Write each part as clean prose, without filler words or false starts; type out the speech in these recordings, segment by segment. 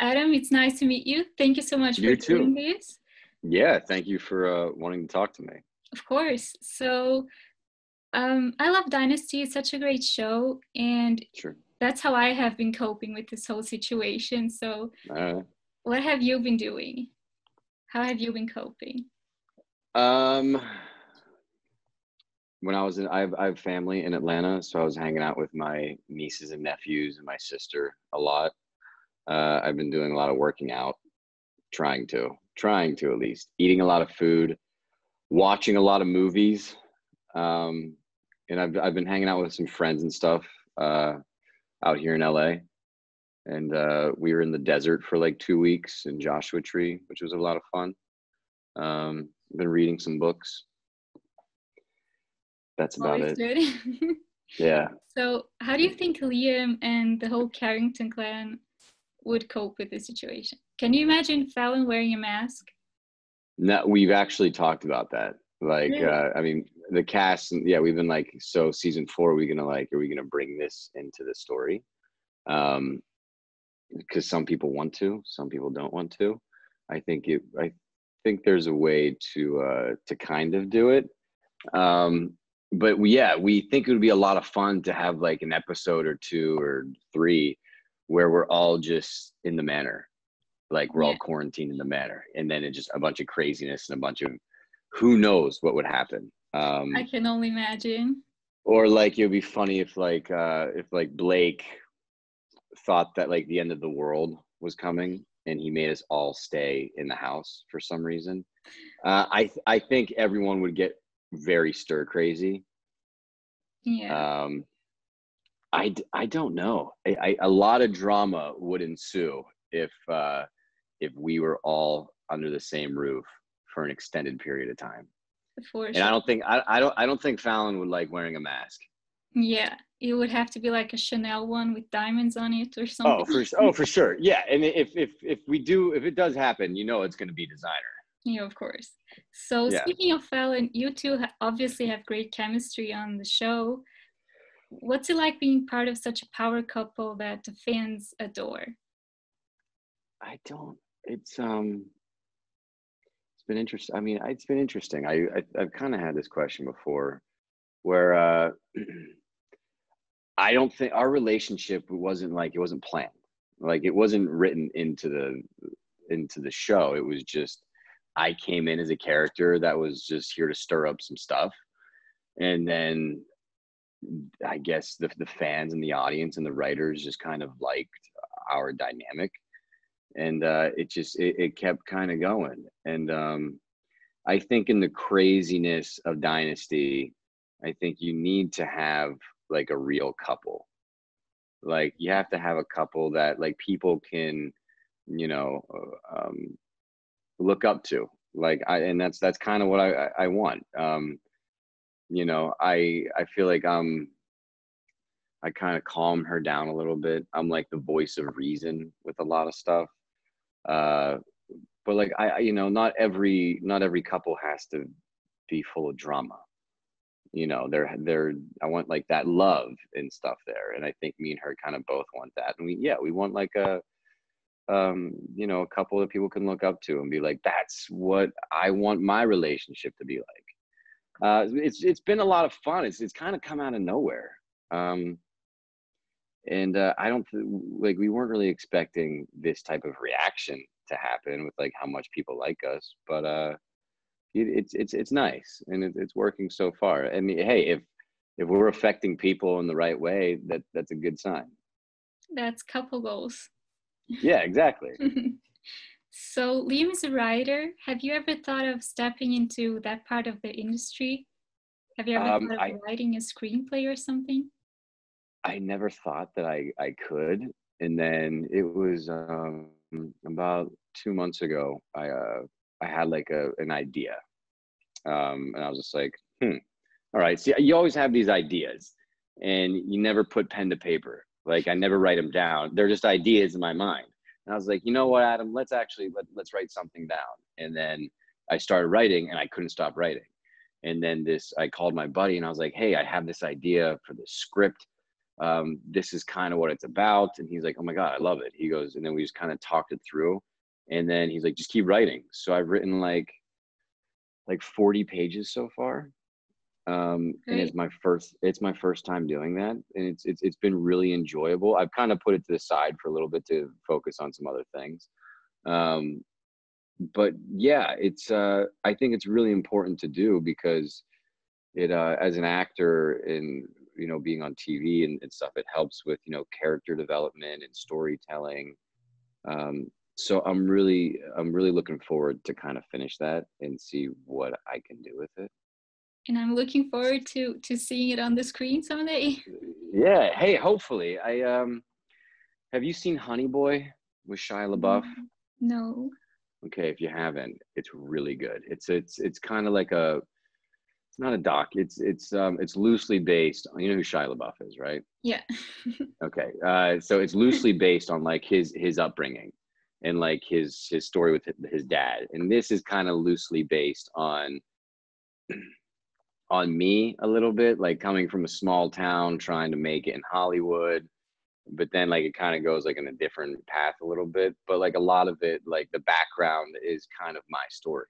Adam, it's nice to meet you. Thank you so much for You doing too. this. Yeah, thank you for wanting to talk to me. Of course. So, I love Dynasty. It's such a great show, and Sure. that's how I have been coping with this whole situation. So, All right. what have you been doing? How have you been coping? Um, when I have family in Atlanta, so I was hanging out with my nieces and nephews and my sister a lot. I've been doing a lot of working out, trying to at least, eating a lot of food, watching a lot of movies. Um, and I've been hanging out with some friends and stuff out here in LA. And we were in the desert for like 2 weeks in Joshua Tree, which was a lot of fun. Been reading some books. That's about Always it. good. Yeah. So, how do you think Liam and the whole Carrington clan would cope with this situation? Can you imagine Fallon wearing a mask? No, we've actually talked about that. Like, Really? I mean, the cast, yeah, we've been like, so season 4, are we gonna bring this into the story? Because some people want to, some people don't want to. I think there's a way to kind of do it. But we think it would be a lot of fun to have like an episode or 2 or 3 where we're all just in the manor, like we're Yeah, all quarantined in the manor, and then it's just a bunch of craziness and a bunch of who knows what would happen. I can only imagine. Or like it would be funny if like Blake thought that like the end of the world was coming and he made us all stay in the house for some reason. I think everyone would get very stir crazy. Yeah, Um, I don't know. A lot of drama would ensue if we were all under the same roof for an extended period of time. for And sure. I don't think Fallon would like wearing a mask. Yeah, it would have to be like a Chanel one with diamonds on it or Oh, something. for sure. Yeah, and if it does happen, you know it's going to be designer. Yeah, of course. So Yeah. speaking of Fallon, you two obviously have great chemistry on the show. What's it like being part of such a power couple that the fans adore? I don't. It's been interesting. I mean, it's been interesting. I've kind of had this question before, where I don't think our relationship it wasn't planned. Like it wasn't written into the show. It was just I came in as a character that was just here to stir up some stuff, and then I guess the fans and the audience and the writers just kind of liked our dynamic, and it kept kind of going. And I think in the craziness of Dynasty, I think you need to have like a real couple. Like you have to have a couple that like people can, you know, look up to. And that's kind of what I want. I feel like I kind of calm her down a little bit. I'm like the voice of reason with a lot of stuff. Uh, but like not every couple has to be full of drama. I want like that love and stuff there, and I think me and her kind of both want that. And we want like a couple that people can look up to and be like, that's what I want my relationship to be like. It's been a lot of fun. It's kind of come out of nowhere. And I don't like we weren't really expecting this type of reaction to happen with like how much people like us, but it's nice, and it's working so far. I mean, hey, if we're affecting people in the right way, that's a good sign. That's couple goals. Yeah, exactly. So Liam is a writer. Have you ever thought of stepping into that part of the industry? Have you ever thought of I writing a screenplay or something? I never thought that I could, and then it was about 2 months ago. I had like an idea, and I was just like, all right. See, you always have these ideas, and you never put pen to paper. Like I never write them down. They're just ideas in my mind. And I was like, you know what, Adam? Let's write something down. And then I started writing, and I couldn't stop writing. And then I called my buddy, and I was like, hey, I have this idea for this script. this is kind of what it's about. And he's like, oh my God, I love it. He goes, and then we just kind of talked it through. And then he's like, just keep writing. So I've written like 40 pages so far. And it's my first time doing that. And it's been really enjoyable. I've kind of put it to the side for a little bit to focus on some other things. But yeah, I think it's really important to do, because it, as an actor and, you know, being on TV and stuff, it helps with, you know, character development and storytelling. So I'm really looking forward to kind of finish that and see what I can do with it. And I'm looking forward to seeing it on the screen someday. Yeah. Hey, hopefully. Have you seen Honey Boy with Shia LaBeouf? No. Okay, if you haven't, it's really good. It's kind of like it's not a doc. It's loosely based on, you know who Shia LaBeouf is, right? Yeah. Okay. So it's loosely based on like his upbringing and like his story with his dad. And this is kind of loosely based on me a little bit, like coming from a small town, trying to make it in Hollywood. But then like it kind of goes like in a different path a little bit. But like a lot of it, like the background is kind of my story.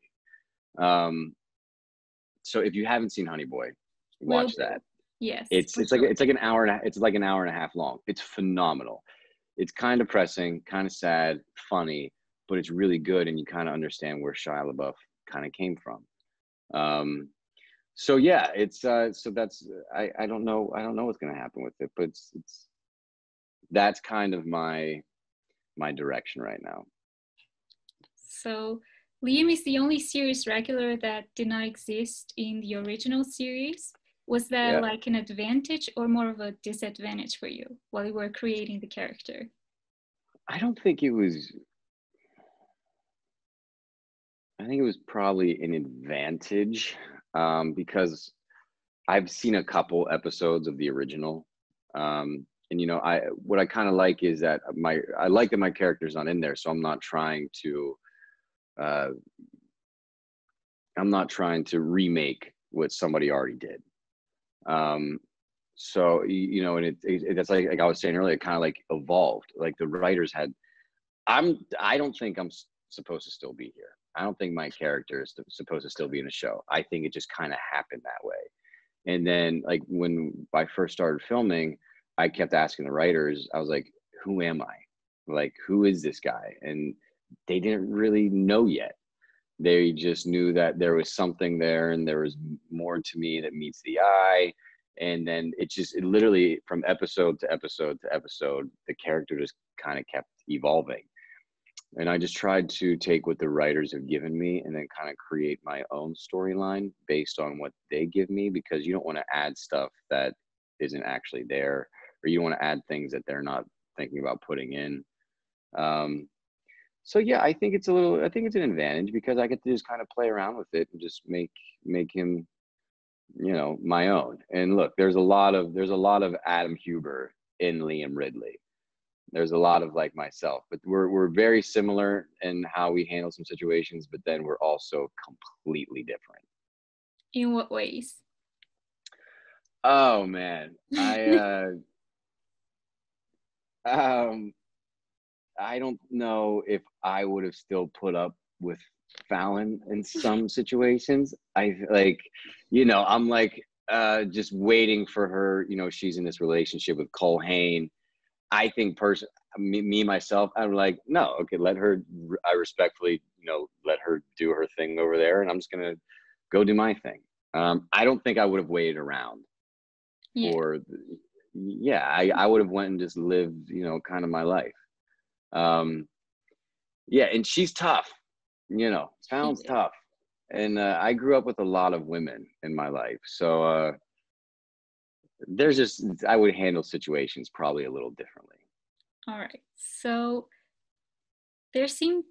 So if you haven't seen Honey Boy, watch that. Yes. It's like an hour and a half long. It's phenomenal. It's kind of depressing, kind of sad, funny, but it's really good, and you kind of understand where Shia LaBeouf kind of came from. So yeah, it's so that's I don't know what's gonna happen with it, but that's kind of my direction right now. So Liam is the only series regular that did not exist in the original series. Was that like an advantage or more of a disadvantage for you while you were creating the character? I don't think it was. I think it was probably an advantage, because I've seen a couple episodes of the original. And you know, what I kind of like is that I like that my character's not in there, so I'm not trying to remake what somebody already did. So you know, and that's like I was saying earlier, it kind of like evolved. Like the writers had, I don't think I'm supposed to still be here. I don't think my character is supposed to still be in a show. I think it just kind of happened that way. And then like when I first started filming, I kept asking the writers, I was like, who am I? Like, who is this guy? And they didn't really know yet. They just knew that there was something there and there was more to me that meets the eye. And then it literally from episode to episode to episode, the character just kind of kept evolving. And I just tried to take what the writers have given me and then kind of create my own storyline based on what they give me, because you don't want to add stuff that isn't actually there, or you want to add things that they're not thinking about putting in. So yeah, I think it's an advantage because I get to just kind of play around with it and just make him, you know, my own. And look, there's a lot of Adam Huber in Liam Ridley. There's a lot of like myself, but we're very similar in how we handle some situations, but then we're also completely different. In what ways? Oh man, I don't know if I would have still put up with Fallon in some situations. I like, you know, I'm like just waiting for her. You know, she's in this relationship with Cole Hain. I think myself, I'm like, no, okay, let her. I respectfully, you know, let her do her thing over there, and I'm just gonna go do my thing. I don't think I would have waited around for. Yeah, I would have went and just lived, you know, kind of my life. Yeah, and she's tough, you know, Fallon's tough. And I grew up with a lot of women in my life. So I would handle situations probably a little differently. All right. So there seems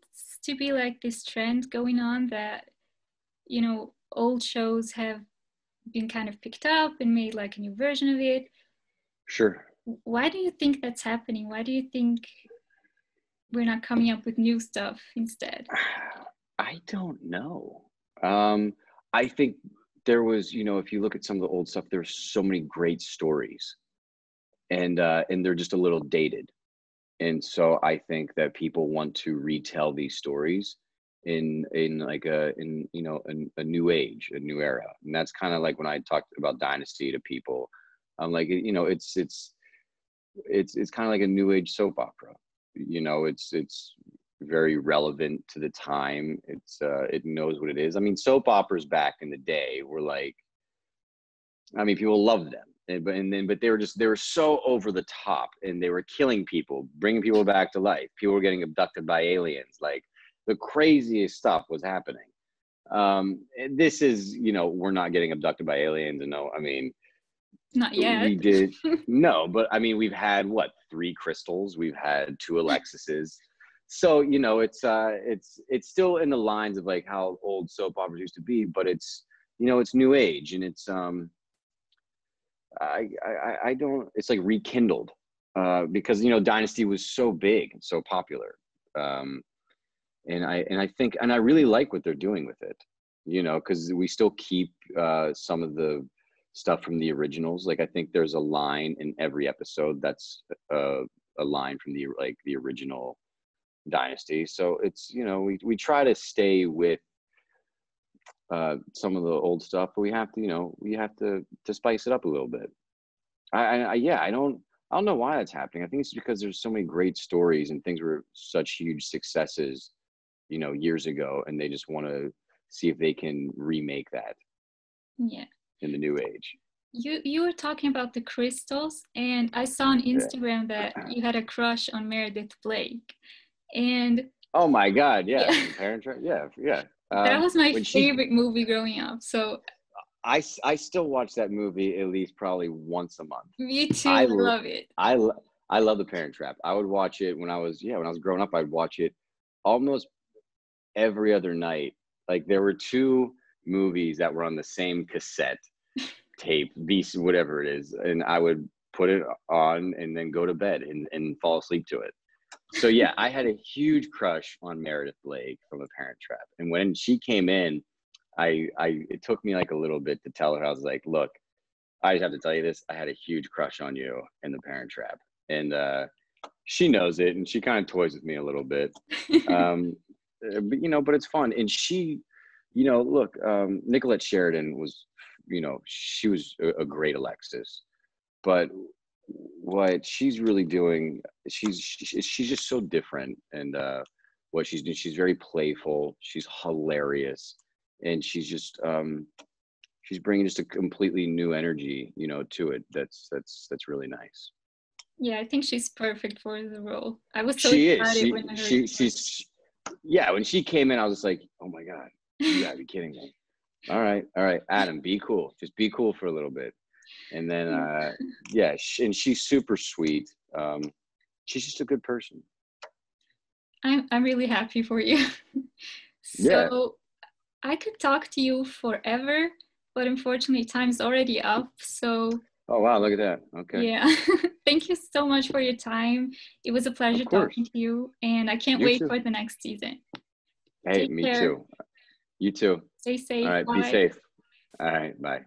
to be like this trend going on that, you know, old shows have been kind of picked up and made like a new version of it. Sure. Why do you think that's happening? Why do you think we're not coming up with new stuff instead? I don't know. I think there was, you know, if you look at some of the old stuff, there's so many great stories. and they're just a little dated. And so I think that people want to retell these stories in like a new age, a new era. And that's kind of like when I talked about Dynasty to people, I'm like, it's kind of like a new age soap opera. It's very relevant to the time. It knows what it is. I mean, soap operas back in the day were like, I mean, people loved them. But they were so over the top, and they were killing people, bringing people back to life. People were getting abducted by aliens. Like, the craziest stuff was happening. This is, we're not getting abducted by aliens. And no, I mean, not yet. We did. No, but I mean, we've had 3 crystals. We've had 2 Alexises. So, it's still in the lines of like how old soap operas used to be, but it's, it's new age, and it's, I don't, it's like rekindled, because, Dynasty was so big and so popular. And I think, and I really like what they're doing with it, because we still keep some of the stuff from the originals. Like, I think there's a line in every episode that's a line from the original Dynasty. So it's, we try to stay with some of the old stuff, but we have to spice it up a little bit. I don't know why that's happening. I think it's because there's so many great stories, and things were such huge successes, years ago, and they just want to see if they can remake that. Yeah. In the new age. You were talking about the crystals, and I saw on Instagram that you had a crush on Meredith Blake. And oh my God, yeah. Parent Trap, yeah. That was my favorite movie growing up. So I still watch that movie at least probably once a month. Me too. I love it. I love The Parent Trap. I would watch it when I was growing up. I'd watch it almost every other night. Like, there were 2 movies that were on the same cassette tape, whatever it is, and I would put it on and then go to bed and fall asleep to it. So yeah, I had a huge crush on Meredith Blake from The Parent Trap, and when she came in, it took me like a little bit to tell her. I was like, look, I just have to tell you this, I had a huge crush on you in The Parent Trap. And she knows it, and she kind of toys with me a little bit. But it's fun. And she, look, Nicolette Sheridan was, she was a great Alexis, but what she's really doing, she's just so different. And what she's doing, she's very playful, she's hilarious, and she's just she's bringing just a completely new energy, to it. That's really nice. Yeah, I think she's perfect for the role. I was so excited when I heard she's yeah, when she came in, I was just like, oh my God, you gotta be kidding me. All right, Adam, be cool. Just be cool for a little bit. And then, and she's super sweet. She's just a good person. I'm really happy for you. So I could talk to you forever, but unfortunately time's already up. So. Oh, wow, look at that. Okay. Yeah. Thank you so much for your time. It was a pleasure talking to you, and I can't wait for the next season. Hey, me too. You too. Stay safe. All right, Bye. be safe. All right, bye.